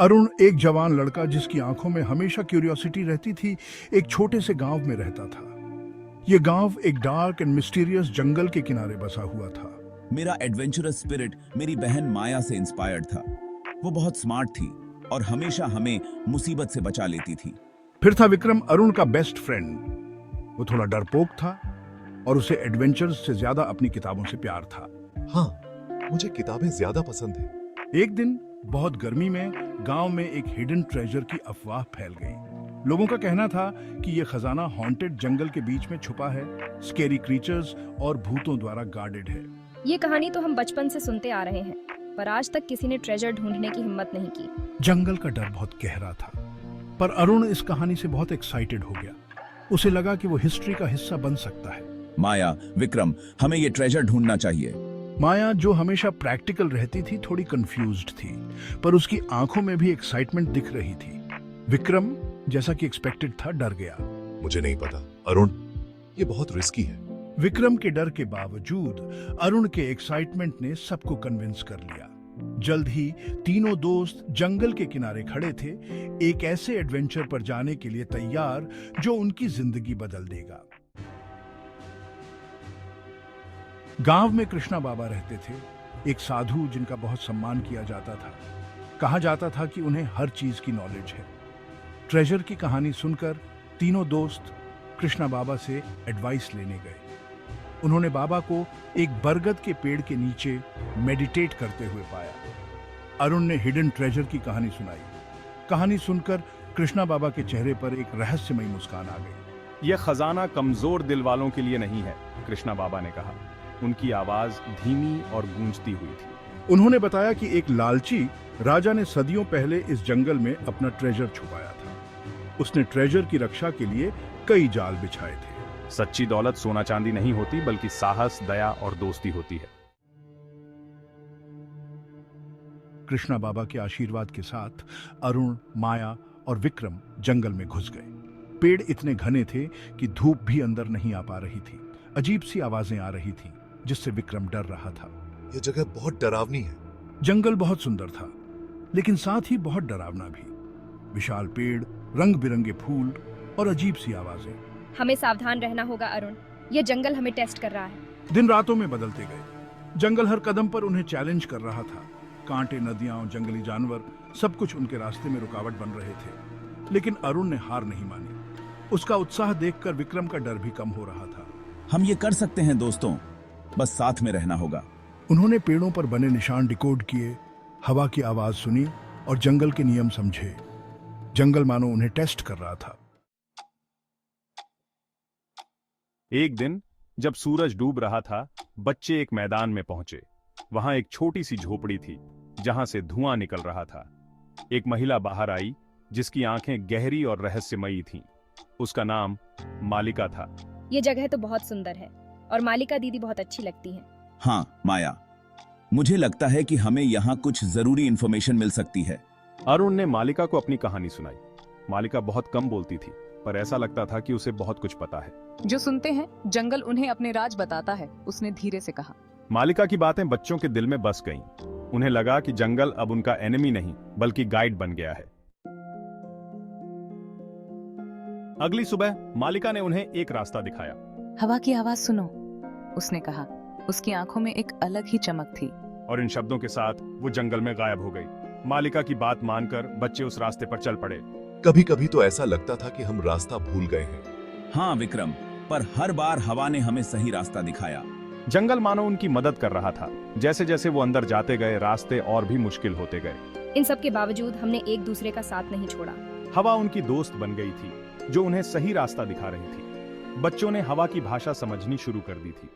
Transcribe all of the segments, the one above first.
अरुण एक जवान लड़का जिसकी आंखों में हमेशा क्यूरियोसिटी रहती थी, एक छोटे से गांव में रहता था। यह गांव एक डार्क एंड मिस्टीरियस जंगल के किनारे बसा हुआ था। मेरा एडवेंचरस स्पिरिट मेरी बहन माया से इंस्पायर्ड था। वो बहुत स्मार्ट थी और हमेशा हमें मुसीबत से बचा लेती थी। फिर था विक्रम, अरुण का बेस्ट फ्रेंड। वो थोड़ा डरपोक था और उसे एडवेंचर्स से ज्यादा अपनी किताबों से प्यार था। हाँ, मुझे किताबें ज्यादा पसंद है। एक दिन बहुत गर्मी में गांव में एक हिडन ट्रेजर की अफवाह फैल गई। लोगों का कहना था कि यह खजाना हॉन्टेड जंगल के बीच में छुपा है, स्केरी क्रीचर्स और भूतों द्वारा गार्डेड है। ये कहानी तो हम बचपन से सुनते आ रहे हैं, पर आज तक किसी ने ट्रेजर ढूंढने की हिम्मत नहीं की। जंगल का डर बहुत गहरा था, पर अरुण इस कहानी से बहुत एक्साइटेड हो गया। उसे लगा कि वो हिस्ट्री का हिस्सा बन सकता है। माया, विक्रम, हमें ये ट्रेजर ढूंढना चाहिए। माया, जो हमेशा प्रैक्टिकल रहती थी, थोड़ी कंफ्यूज्ड थी, पर उसकी आंखों में भी एक्साइटमेंट दिख रही थी। विक्रम, जैसा कि एक्सपेक्टेड था, डर गया। मुझे नहीं पता अरुण, ये बहुत रिस्की है। विक्रम के डर के बावजूद अरुण के एक्साइटमेंट ने सबको कन्विंस कर लिया। जल्द ही तीनों दोस्त जंगल के किनारे खड़े थे, एक ऐसे एडवेंचर पर जाने के लिए तैयार जो उनकी जिंदगी बदल देगा। गांव में कृष्णा बाबा रहते थे, एक साधु जिनका बहुत सम्मान किया जाता था। कहा जाता था कि उन्हें हर चीज की नॉलेज है। ट्रेजर की कहानी सुनकर तीनों दोस्त कृष्णा बाबा से एडवाइस लेने गए। उन्होंने बाबा को एक बरगद के पेड़ के नीचे मेडिटेट करते हुए पाया। अरुण ने हिडन ट्रेजर की कहानी सुनाई। कहानी सुनकर कृष्णा बाबा के चेहरे पर एक रहस्यमयी मुस्कान आ गई। यह खजाना कमजोर दिल वालों के लिए नहीं है, कृष्णा बाबा ने कहा। उनकी आवाज धीमी और गूंजती हुई थी। उन्होंने बताया कि एक लालची राजा ने सदियों पहले इस जंगल में अपना ट्रेजर छुपाया था। उसने ट्रेजर की रक्षा के लिए कई जाल बिछाए थे। सच्ची दौलत सोना चांदी नहीं होती, बल्कि साहस, दया और दोस्ती होती है। कृष्णा बाबा के आशीर्वाद के साथ अरुण, माया और विक्रम जंगल में घुस गए। पेड़ इतने घने थे कि धूप भी अंदर नहीं आ पा रही थी। अजीब सी आवाजें आ रही थी, जिससे विक्रम डर रहा था। यह जगह बहुत डरावनी है। जंगल बहुत सुंदर था, लेकिन साथ ही बहुत डरावना भी। विशाल पेड़, रंग बिरंगे फूल और अजीब सी आवाजें। हमें सावधान रहना होगा अरुण, ये जंगल हमें टेस्ट कर रहा है। दिन रातों में बदलते गए। जंगल हर कदम पर उन्हें चैलेंज कर रहा था। कांटे, नदियां और जंगली जानवर सब कुछ उनके रास्ते में रुकावट बन रहे थे, लेकिन अरुण ने हार नहीं मानी। उसका उत्साह देखकर विक्रम का डर भी कम हो रहा था। हम ये कर सकते हैं दोस्तों, बस साथ में रहना होगा। उन्होंने पेड़ों पर बने निशान डिकोड किए, हवा की आवाज सुनी और जंगल के नियम समझे। जंगल मानो उन्हें टेस्ट कर रहा था। एक दिन जब सूरज डूब रहा था, बच्चे एक मैदान में पहुंचे। वहां एक छोटी सी झोपड़ी थी, जहां से धुआं निकल रहा था। एक महिला बाहर आई, जिसकी आंखें गहरी और रहस्यमयी थीं। उसका नाम मालिका था। ये जगह तो बहुत सुंदर है और मालिका दीदी बहुत अच्छी लगती हैं। हाँ माया, मुझे लगता है कि हमें यहाँ कुछ जरूरी इंफॉर्मेशन मिल सकती है। अरुण ने मालिका को अपनी कहानी सुनाई। मालिका बहुत कम बोलती थी, पर ऐसा लगता था कि उसे बहुत कुछ पता है। जो सुनते हैं, जंगल उन्हें अपने राज बताता है, उसने धीरे से कहा। मालिका की बातें बच्चों के दिल में बस गईं। उन्हें लगा कि जंगल अब उनका एनिमी नहीं, बल्कि गाइड बन गया है। अगली सुबह मालिका ने उन्हें एक रास्ता दिखाया। हवा की आवाज सुनो, उसने कहा। उसकी आंखों में एक अलग ही चमक थी। और इन शब्दों के साथ वो जंगल में गायब हो गई। मालिका की बात मानकर बच्चे उस रास्ते पर चल पड़े। कभी कभी तो ऐसा लगता था कि हम रास्ता भूल गए हैं। हाँ विक्रम, पर हर बार हवा ने हमें सही रास्ता दिखाया। जंगल मानो उनकी मदद कर रहा था। जैसे जैसे वो अंदर जाते गए, रास्ते और भी मुश्किल होते गए। इन सब के बावजूद हमने एक दूसरे का साथ नहीं छोड़ा। हवा उनकी दोस्त बन गई थी, जो उन्हें सही रास्ता दिखा रही थी। बच्चों ने हवा की भाषा समझनी शुरू कर दी थी।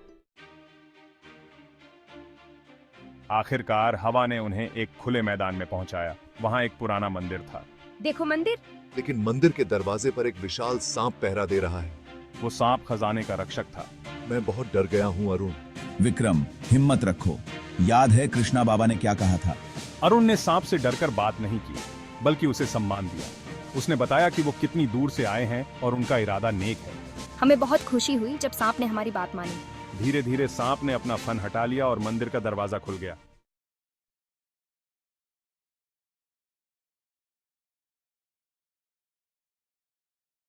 आखिरकार हवा ने उन्हें एक खुले मैदान में पहुंचाया। वहां एक पुराना मंदिर था। देखो मंदिर। लेकिन मंदिर के दरवाजे पर एक विशाल सांप पहरा दे रहा है। वो सांप खजाने का रक्षक था। मैं बहुत डर गया हूँ अरुण। विक्रम, हिम्मत रखो। याद है कृष्णा बाबा ने क्या कहा था? अरुण ने सांप से डरकर बात नहीं की, बल्कि उसे सम्मान दिया। उसने बताया कि वो कितनी दूर से आए हैं और उनका इरादा नेक है। हमें बहुत खुशी हुई जब सांप ने हमारी बात मानी। धीरे धीरे सांप ने अपना फन हटा लिया और मंदिर का दरवाजा खुल गया।